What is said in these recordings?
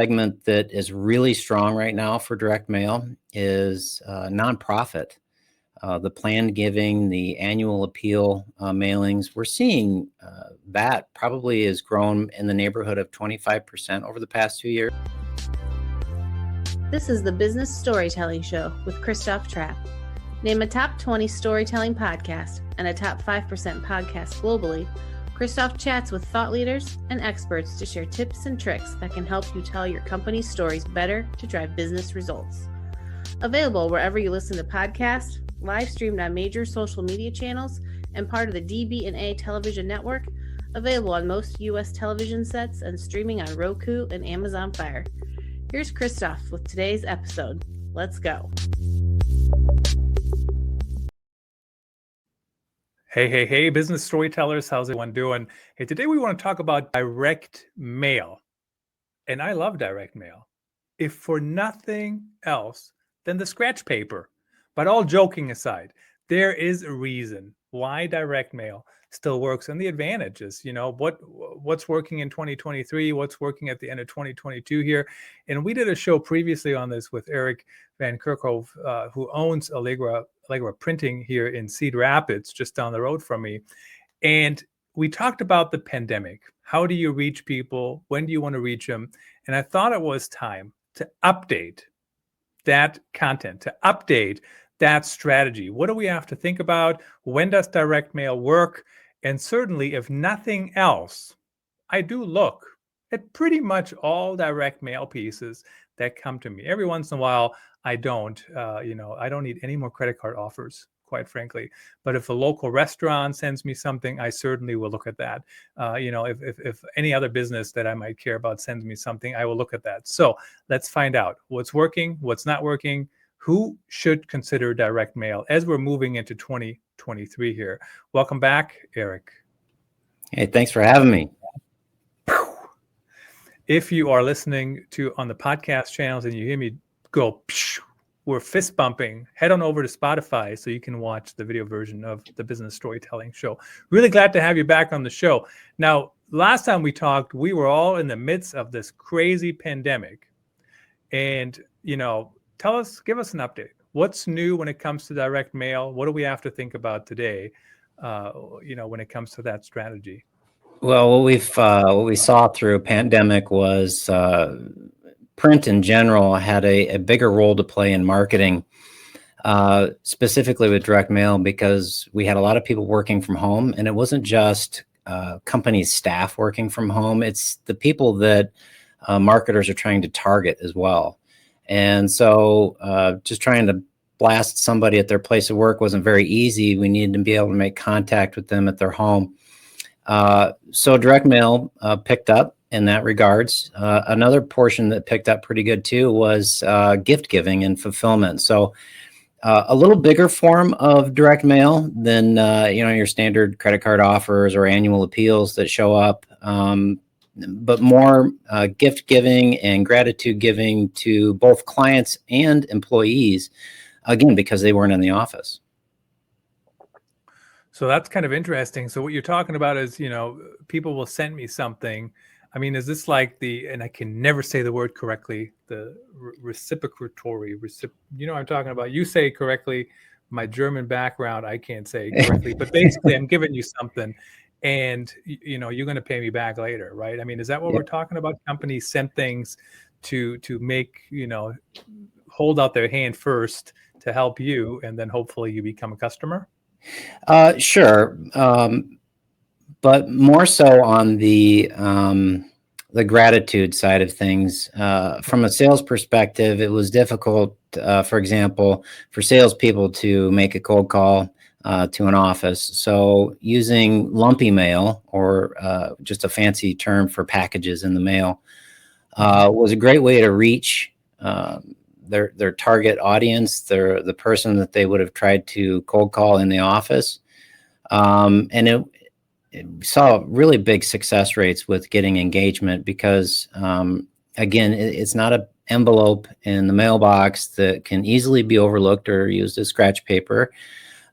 segment that is really strong right now for direct mail is nonprofit. The planned giving, the annual appeal mailings, we're seeing that probably has grown in the neighborhood of 25% over the past 2 years. This is the Business Storytelling Show with Christoph Trapp. Name a top 20 storytelling podcast and a top 5% podcast globally. Christoph chats with thought leaders and experts to share tips and tricks that can help you tell your company's stories better to drive business results. Available wherever you listen to podcasts, live streamed on major social media channels, and part of the DB&A television network, available on most U.S. television sets and streaming on Roku and Amazon Fire. Here's Christoph with today's episode. Let's go. Hey, business storytellers, how's everyone doing? Hey, today we want to talk about direct mail. And I love direct mail, if for nothing else than the scratch paper. But all joking aside, there is a reason why direct mail still works and the advantages, what's working in 2023, what's working at the end of 2022 here. And we did a show previously on this with Eric Van Kerckhove, who owns Allegra Printing here in Cedar Rapids, just down the road from me. And we talked about the pandemic. How do you reach people? When do you want to reach them? And I thought it was time to update that content, to update that strategy. What do we have to think about? When does direct mail work? And certainly, if nothing else, I do look at pretty much all direct mail pieces that come to me. Every once in a while, I don't need any more credit card offers, quite frankly. But if a local restaurant sends me something, I certainly will look at that. If any other business that I might care about sends me something, I will look at that. So let's find out what's working, what's not working, who should consider direct mail as we're moving into 2023 here. Welcome back, Eric. Hey, thanks for having me. If you are listening to on the podcast channels and you hear me go, we're fist bumping, head on over to Spotify so you can watch the video version of the Business Storytelling Show. Really glad to have you back on the show. Now, last time we talked, we were all in the midst of this crazy pandemic. And, give us an update. What's new when it comes to direct mail? What do we have to think about today, when it comes to that strategy? Well, what we saw through a pandemic was print in general had a bigger role to play in marketing, specifically with direct mail, because we had a lot of people working from home, and it wasn't just company staff working from home. It's the people that marketers are trying to target as well. And so just trying to blast somebody at their place of work wasn't very easy. We needed to be able to make contact with them at their home. So direct mail picked up in that regards. Another portion that picked up pretty good too was gift giving and fulfillment. So a little bigger form of direct mail than your standard credit card offers or annual appeals that show up, but more gift giving and gratitude giving to both clients and employees, again, because they weren't in the office. So that's kind of interesting. So what you're talking about is, people will send me something. I mean, is this like and I can never say the word correctly, the reciprocatory, what I'm talking about? You say it correctly. My German background, I can't say it correctly, but basically I'm giving you something and, you're going to pay me back later, right? I mean, is that what we're talking about? Companies send things to make, hold out their hand first to help you, and then hopefully you become a customer? Sure. But more so on the gratitude side of things. From a sales perspective, it was difficult, for example, for salespeople to make a cold call to an office. So using lumpy mail, or just a fancy term for packages in the mail, was a great way to reach their target audience, the person that they would have tried to cold call in the office. And it saw really big success rates with getting engagement because, again, it's not an envelope in the mailbox that can easily be overlooked or used as scratch paper,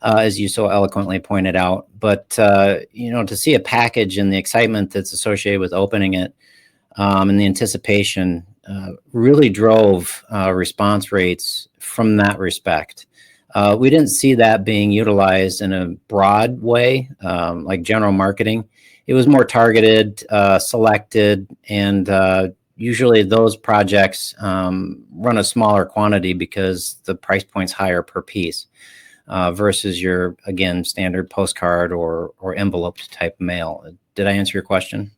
as you so eloquently pointed out. But, to see a package and the excitement that's associated with opening it, and the anticipation, really drove response rates from that respect. We didn't see that being utilized in a broad way, like general marketing. It was more targeted, selected, and usually those projects run a smaller quantity because the price point's higher per piece versus your, again, standard postcard or enveloped type mail. Did I answer your question?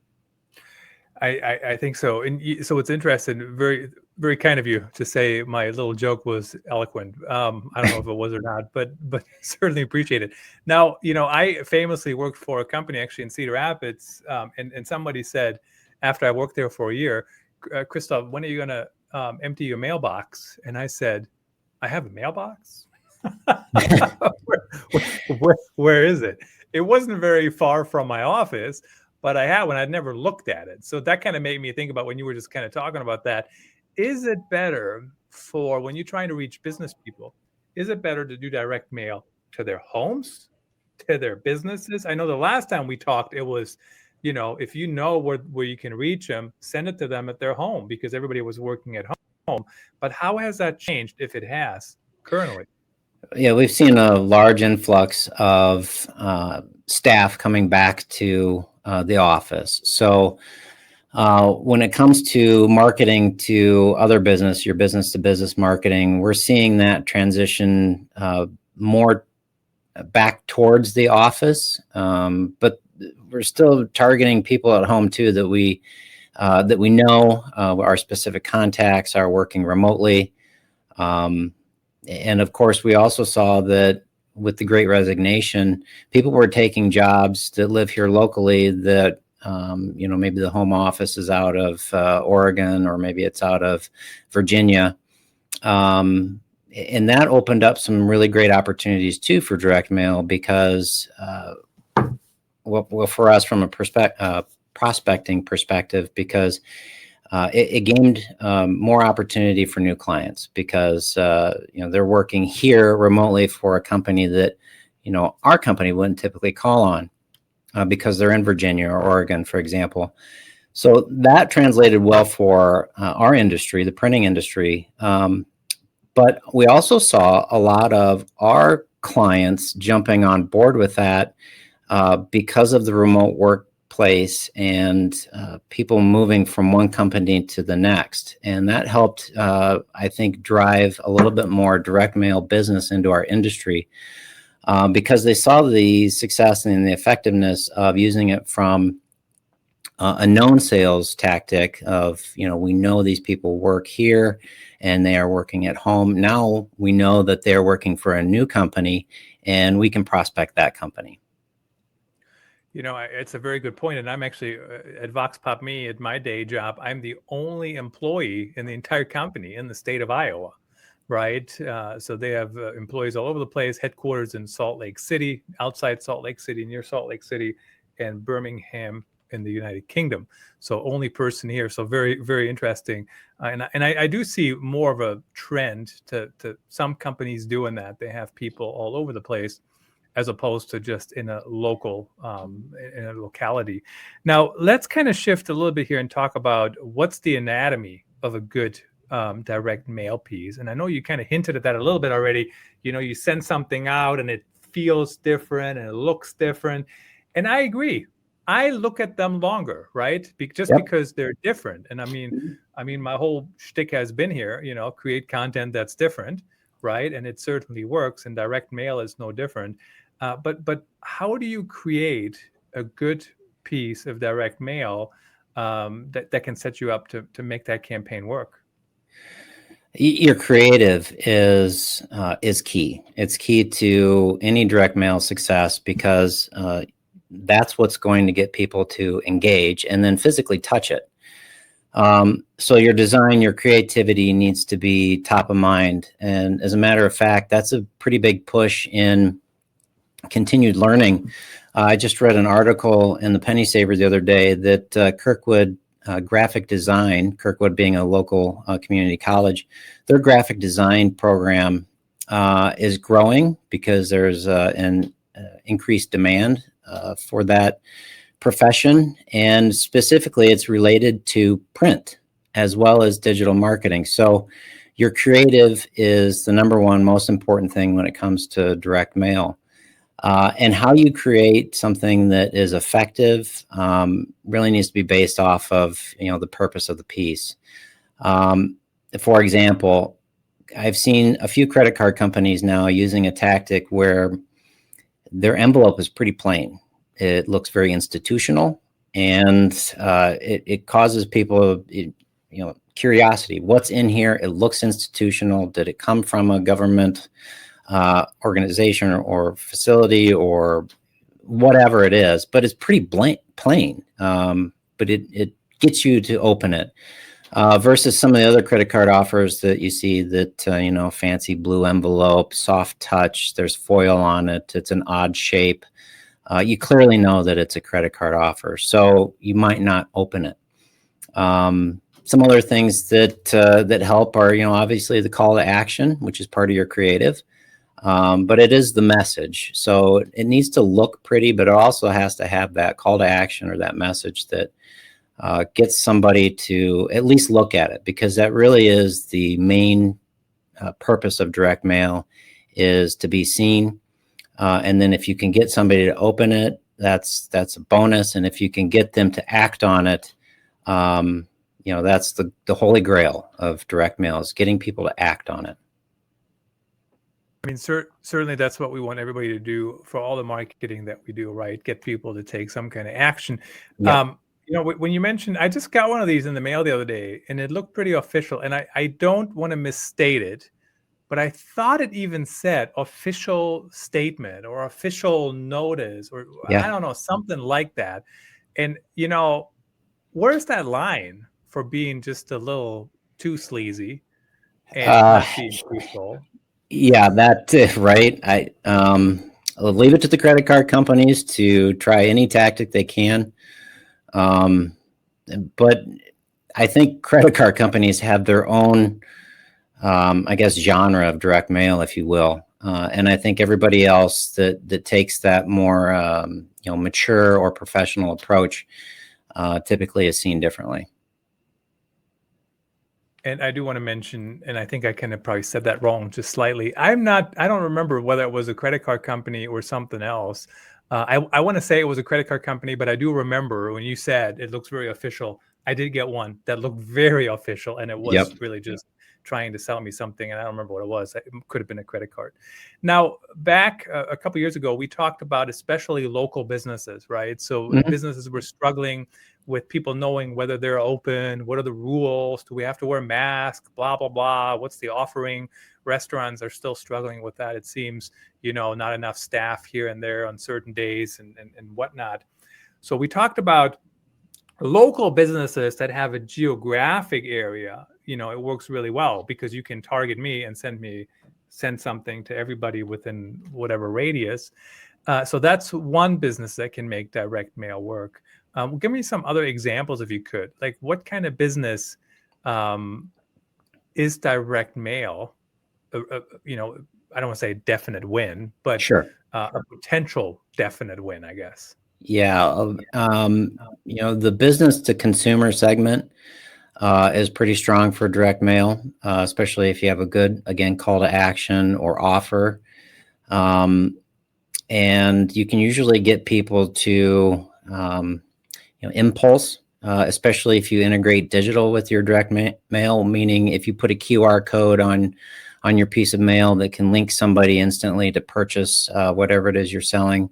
I think so. And so it's interesting, very, very kind of you to say my little joke was eloquent. I don't know if it was or not, but certainly appreciate it. Now, I famously worked for a company actually in Cedar Rapids, and somebody said after I worked there for a year, Christoph, when are you going to empty your mailbox? And I said, I have a mailbox? where is it? It wasn't very far from my office, but I had one. I'd never looked at it. So that kind of made me think about when you were just kind of talking about that. Is it better for when you're trying to reach business people, is it better to do direct mail to their homes, to their businesses? I know the last time we talked, it was, if you know where you can reach them, send it to them at their home because everybody was working at home. But how has that changed, if it has, currently? Yeah, we've seen a large influx of staff coming back to the office. So when it comes to marketing to other business, your business to business marketing, we're seeing that transition more back towards the office. But we're still targeting people at home too that we know our specific contacts are working remotely. And of course, we also saw that with the Great Resignation, people were taking jobs that live here locally that, maybe the home office is out of Oregon or maybe it's out of Virginia. And that opened up some really great opportunities too for direct mail because, for us from a prospecting perspective, because it gained more opportunity for new clients because they're working here remotely for a company that our company wouldn't typically call on because they're in Virginia or Oregon, for example. So that translated well for our industry, the printing industry. But we also saw a lot of our clients jumping on board with that because of the remote workplace and people moving from one company to the next. And that helped, I think, drive a little bit more direct mail business into our industry because they saw the success and the effectiveness of using it from a known sales tactic of, we know these people work here and they are working at home. Now we know that they're working for a new company and we can prospect that company. It's a very good point. And I'm actually at Vox Pop Me at my day job. I'm the only employee in the entire company in the state of Iowa, right? So they have employees all over the place, headquarters in Salt Lake City, outside Salt Lake City, near Salt Lake City, and Birmingham in the United Kingdom. So only person here. So very, very interesting. And I do see more of a trend to some companies doing that. They have people all over the place, as opposed to just in a local, in a locality. Now, let's kind of shift a little bit here and talk about what's the anatomy of a good direct mail piece. And I know you kind of hinted at that a little bit already. You send something out and it feels different and it looks different. And I agree. I look at them longer, right? Because they're different. And I mean, my whole shtick has been here, create content that's different, right? And it certainly works. And direct mail is no different. But how do you create a good piece of direct mail that can set you up to make that campaign work? Your creative is key. It's key to any direct mail success because that's what's going to get people to engage and then physically touch it. So your design, your creativity needs to be top of mind. And as a matter of fact, that's a pretty big push in continued learning. I just read an article in the Penny Saver the other day that Kirkwood graphic design, Kirkwood being a local community college, their graphic design program is growing because there's an increased demand for that profession. And specifically, it's related to print as well as digital marketing. So your creative is the number one most important thing when it comes to direct mail. And how you create something that is effective really needs to be based off of, the purpose of the piece. For example, I've seen a few credit card companies now using a tactic where their envelope is pretty plain. It looks very institutional, and it causes people, curiosity. What's in here? It looks institutional. Did it come from a government organization or facility or whatever it is? But it's pretty plain. But it gets you to open it. Versus some of the other credit card offers that you see that, fancy blue envelope, soft touch, there's foil on it, it's an odd shape. You clearly know that it's a credit card offer, so you might not open it. Some other things that help are, obviously the call to action, which is part of your creative, but it is the message. So it needs to look pretty, but it also has to have that call to action or that message that gets somebody to at least look at it, because that really is the main purpose of direct mail, is to be seen. And then if you can get somebody to open it, that's a bonus. And if you can get them to act on it, that's the holy grail of direct mail, is getting people to act on it. I mean, certainly that's what we want everybody to do for all the marketing that we do, right? Get people to take some kind of action. Yeah. When you mentioned, I just got one of these in the mail the other day, and it looked pretty official. And I don't want to misstate it, but I thought it even said official statement or official notice, or Yeah. I don't know, something like that. And, where's that line for being just a little too sleazy and not being truthful? Yeah, that right. I'll leave it to the credit card companies to try any tactic they can. But I think credit card companies have their own, genre of direct mail, if you will. And I think everybody else that takes that more, mature or professional approach, typically is seen differently. And I do want to mention, and I think I kind of probably said that wrong just slightly. I don't remember whether it was a credit card company or something else. I want to say it was a credit card company, but I do remember when you said it looks very official. I did get one that looked very official, and it was really just trying to sell me something, and I don't remember what it was. It could have been a credit card. Now, back a couple years ago, we talked about especially local businesses, right? So businesses were struggling with people knowing whether they're open, what are the rules, do we have to wear masks, blah, blah, blah, what's the offering? Restaurants are still struggling with that, it seems, not enough staff here and there on certain days and whatnot. So we talked about local businesses that have a geographic area. It works really well because you can target me and send something to everybody within whatever radius. So that's one business that can make direct mail work. Give me some other examples if you could. Like, what kind of business is direct mail? I don't want to say a definite win, but Sure. A potential definite win, I guess. Yeah. The business to consumer segment is pretty strong for direct mail, especially if you have a good, again, call to action or offer. And you can usually get people to, impulse, especially if you integrate digital with your direct mail, meaning if you put a QR code on your piece of mail that can link somebody instantly to purchase whatever it is you're selling,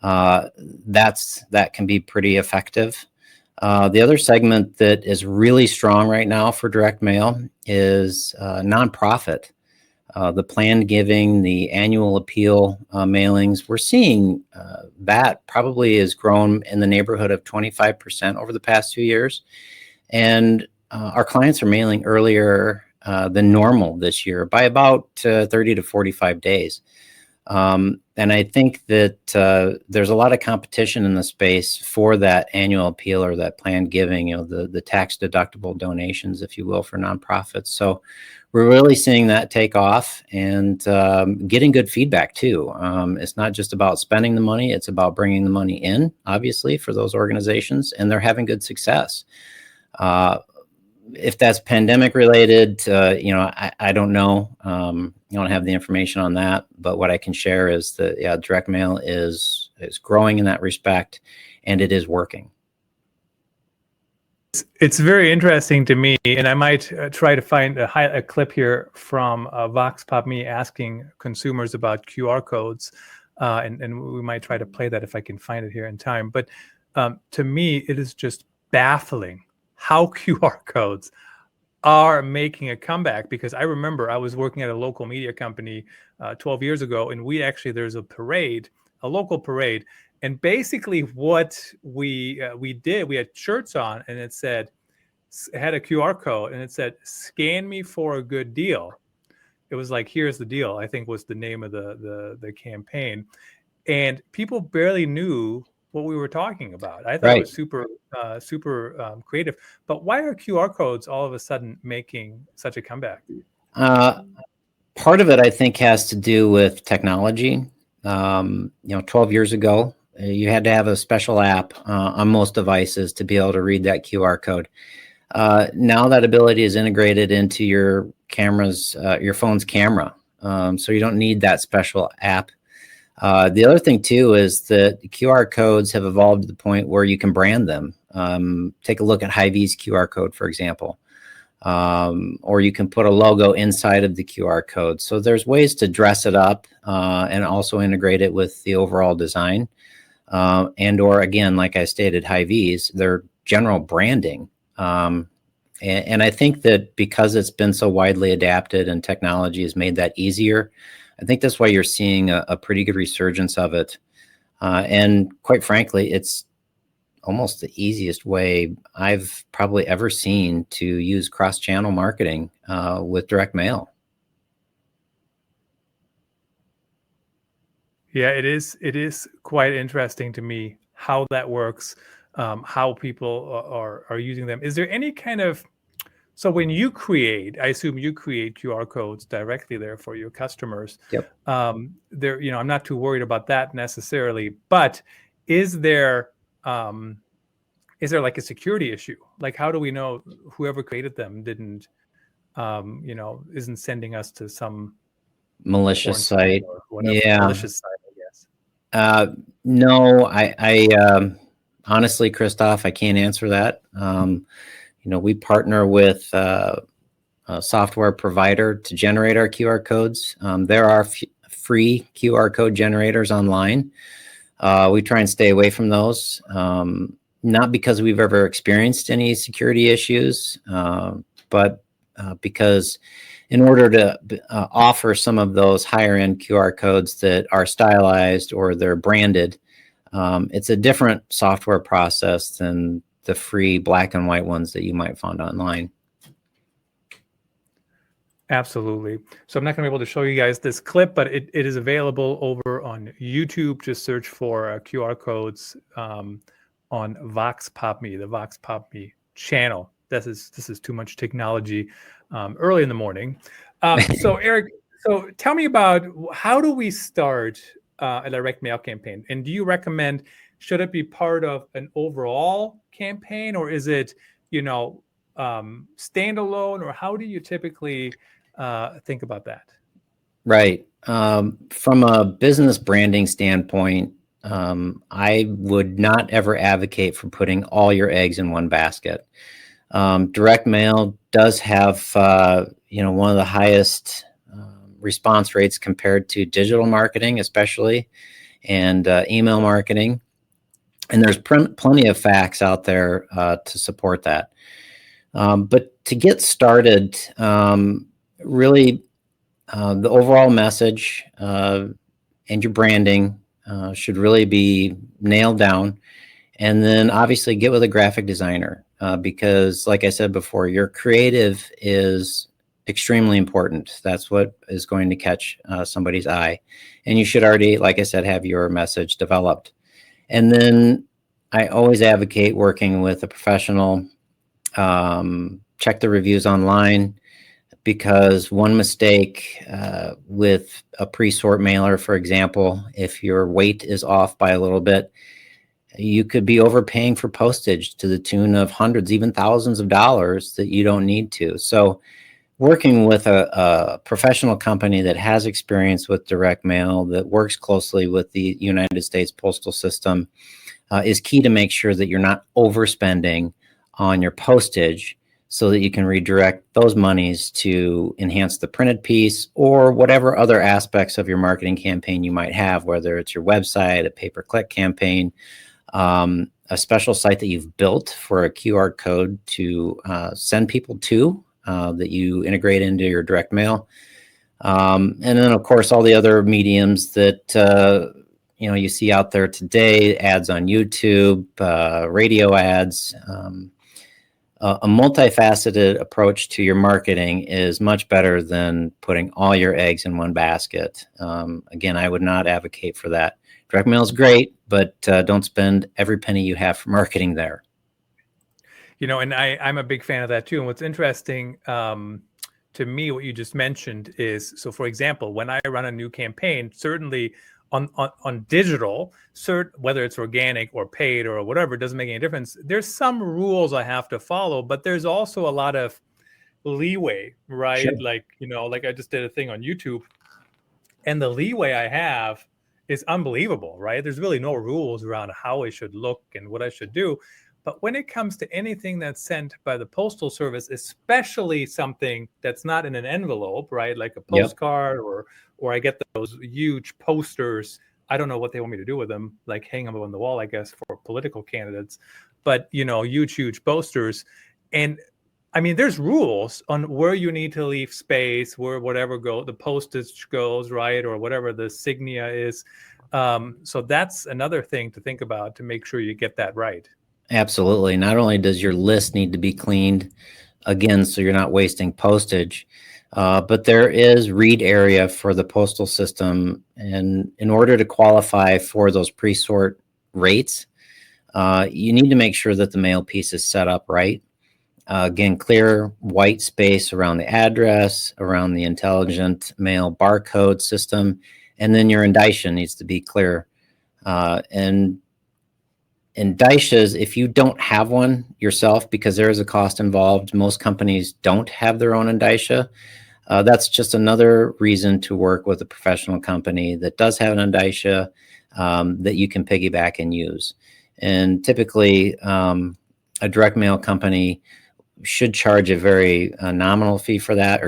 that can be pretty effective. The other segment that is really strong right now for direct mail is nonprofit. The planned giving, the annual appeal mailings, we're seeing that probably has grown in the neighborhood of 25% over the past 2 years. And our clients are mailing earlier than normal this year by about 30 to 45 days. And I think that there's a lot of competition in the space for that annual appeal or that planned giving, the tax deductible donations, if you will, for nonprofits. So we're really seeing that take off and getting good feedback too. It's not just about spending the money, it's about bringing the money in, obviously, for those organizations, and they're having good success. if that's pandemic related, I don't know. I don't have the information on that, but what I can share is that direct mail is growing in that respect, and it is working. It's very interesting to me, and I might try to find a clip here from Vox Pop Me asking consumers about QR codes, and we might try to play that if I can find it here in time. But to me, it is just baffling how QR codes are making a comeback, because I remember I was working at a local media company 12 years ago, and there's a parade, a local parade, and basically what we did, we had shirts on, and it had a QR code, and it said, "Scan me for a good deal." It was like, "Here's the deal," I think was the name of the campaign, and people barely knew what we were talking about. I thought it was super creative. But why are QR codes all of a sudden making such a comeback? Part of it, I think, has to do with technology. 12 years ago, you had to have a special app on most devices to be able to read that QR code. Now that ability is integrated into your phone's camera, so you don't need that special app. The other thing too is that QR codes have evolved to the point where you can brand them. Take a look at Hy-Vee's QR code, for example, or you can put a logo inside of the QR code. So there's ways to dress it up and also integrate it with the overall design, or again, like I stated, Hy-Vee's, their general branding. And I think that because it's been so widely adapted and technology has made that easier, I think that's why you're seeing a pretty good resurgence of it. And quite frankly, it's almost the easiest way I've probably ever seen to use cross-channel marketing with direct mail. Yeah, it is quite interesting to me how that works, how people are using them. Is there any kind of, so when you create, I assume you create QR codes directly there for your customers. Yep. I'm not too worried about that necessarily, but is there like a security issue? Like, how do we know whoever created them didn't, isn't sending us to some malicious site? Or whatever, yeah. Malicious site, I guess. No, I honestly, Christoph, I can't answer that. We partner with a software provider to generate our QR codes. There are free QR code generators online. We try and stay away from those, not because we've ever experienced any security issues, but because in order to offer some of those higher end QR codes that are stylized or they're branded, it's a different software process than the free black and white ones that you might find online. Absolutely. So I'm not going to be able to show you guys this clip, but it is available over on YouTube. Just search for QR codes on Vox Pop Me, the Vox Pop Me channel. This is too much technology early in the morning. So Eric, so tell me about, how do we start a direct mail campaign? And do you recommend, should it be part of an overall campaign, or is it, standalone, or how do you typically think about that? Right. From a business branding standpoint, I would not ever advocate for putting all your eggs in one basket. Direct mail does have, one of the highest response rates compared to digital marketing, especially, and email marketing. And there's plenty of facts out there to support that. But to get started, really, the overall message and your branding should really be nailed down. And then obviously get with a graphic designer because, like I said before, your creative is extremely important. That's what is going to catch somebody's eye. And you should already, like I said, have your message developed. And then I always advocate working with a professional. Check the reviews online, because one mistake with a pre-sort mailer, for example, if your weight is off by a little bit, you could be overpaying for postage to the tune of hundreds, even thousands of dollars that you don't need to. So working with a professional company that has experience with direct mail, that works closely with the United States postal system, is key to make sure that you're not overspending on your postage, so that you can redirect those monies to enhance the printed piece or whatever other aspects of your marketing campaign you might have, whether it's your website, a pay-per-click campaign, a special site that you've built for a QR code to send people to, that you integrate into your direct mail. And then, of course, all the other mediums that you see out there today, ads on YouTube, radio ads. A multifaceted approach to your marketing is much better than putting all your eggs in one basket. Again, I would not advocate for that. Direct mail is great, but don't spend every penny you have for marketing there. And I'm a big fan of that too. And what's interesting to me, what you just mentioned is, so for example, when I run a new campaign, certainly on digital, whether it's organic or paid or whatever, it doesn't make any difference. There's some rules I have to follow, but there's also a lot of leeway, right? Sure. Like I just did a thing on YouTube, and the leeway I have is unbelievable, right? There's really no rules around how I should look and what I should do. But when it comes to anything that's sent by the Postal Service, especially something that's not in an envelope, right? Like a postcard, or I get those huge posters. I don't know what they want me to do with them, like hang them on the wall, I guess, for political candidates. But, huge posters. And I mean, there's rules on where you need to leave space, where whatever the postage goes, right? Or whatever the signia is. So that's another thing to think about to make sure you get that right. Absolutely. Not only does your list need to be cleaned, again, so you're not wasting postage, but there is read area for the postal system. And in order to qualify for those pre-sort rates, you need to make sure that the mail piece is set up right. Again, clear white space around the address, around the intelligent mail barcode system, and then your indicia needs to be clear. And indicias, if you don't have one yourself, because there is a cost involved, most companies don't have their own indicia. That's just another reason to work with a professional company that does have an indicia that you can piggyback and use. And typically, a direct mail company should charge a very minimal fee for that,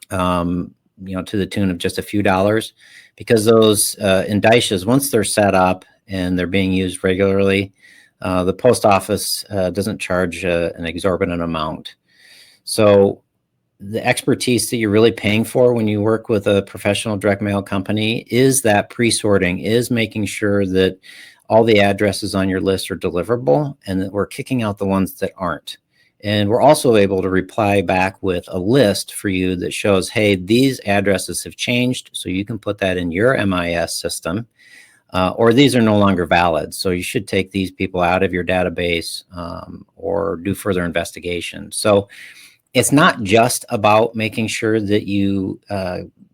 to the tune of just a few dollars, because those indicias, once they're set up and they're being used regularly, the post office doesn't charge an exorbitant amount. So the expertise that you're really paying for when you work with a professional direct mail company is that pre-sorting, is making sure that all the addresses on your list are deliverable and that we're kicking out the ones that aren't. And we're also able to reply back with a list for you that shows, hey, these addresses have changed, so you can put that in your MIS system, or these are no longer valid, so you should take these people out of your database or do further investigation. So it's not just about making sure that you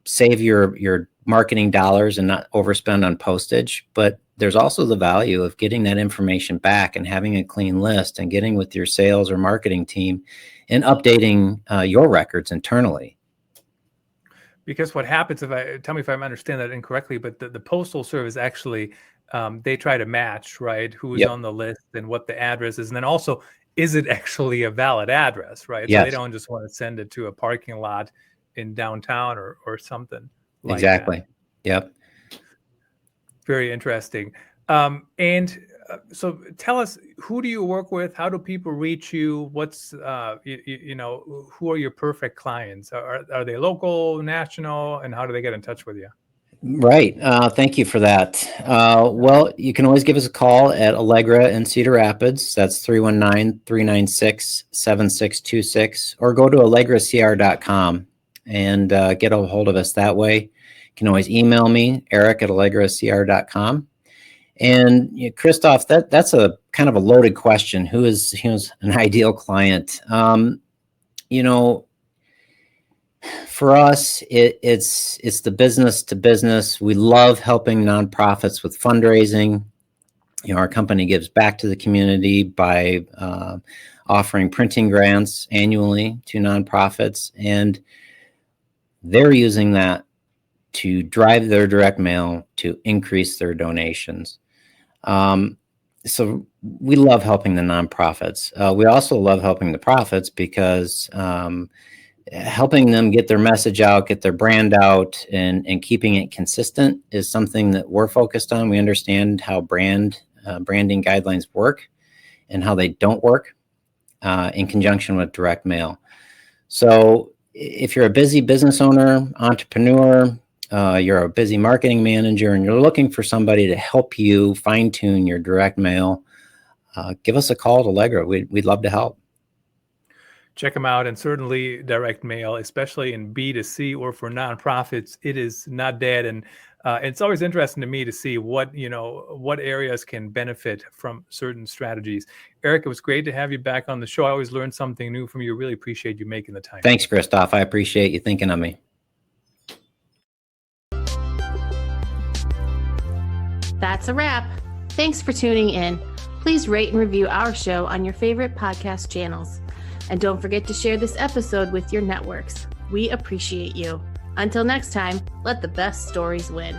save your marketing dollars and not overspend on postage, but there's also the value of getting that information back and having a clean list and getting with your sales or marketing team and updating your records internally. Because what happens, tell me if I understand that incorrectly, but the Postal Service actually, they try to match, right, who's on the list and what the address is. And then also, is it actually a valid address, right? Yes. So they don't just want to send it to a parking lot in downtown or something like exactly. that. Yep. Very interesting. So tell us, who do you work with? How do people reach you? What's, who are your perfect clients? Are they local, national, and how do they get in touch with you? Right. Thank you for that. Well, you can always give us a call at Allegra in Cedar Rapids. That's 319-396-7626, or go to allegracr.com and get a hold of us that way. You can always email me, Eric at allegracr.com. And Christoph, that's a kind of a loaded question. Who's an ideal client? For us, it's the business to business. We love helping nonprofits with fundraising. Our company gives back to the community by offering printing grants annually to nonprofits, and they're using that to drive their direct mail to increase their donations. So we love helping the nonprofits. We also love helping the profits because helping them get their message out, get their brand out, and keeping it consistent is something that we're focused on. We understand how branding guidelines work and how they don't work in conjunction with direct mail. So if you're a busy business owner, entrepreneur, you're a busy marketing manager, and you're looking for somebody to help you fine-tune your direct mail, give us a call at Allegra. We'd love to help. Check them out, and certainly direct mail, especially in B2C or for nonprofits, it is not dead. And it's always interesting to me to see what areas can benefit from certain strategies. Eric, it was great to have you back on the show. I always learn something new from you. Really appreciate you making the time. Thanks, Christoph. I appreciate you thinking of me. That's a wrap. Thanks for tuning in. Please rate and review our show on your favorite podcast channels. And don't forget to share this episode with your networks. We appreciate you. Until next time, let the best stories win.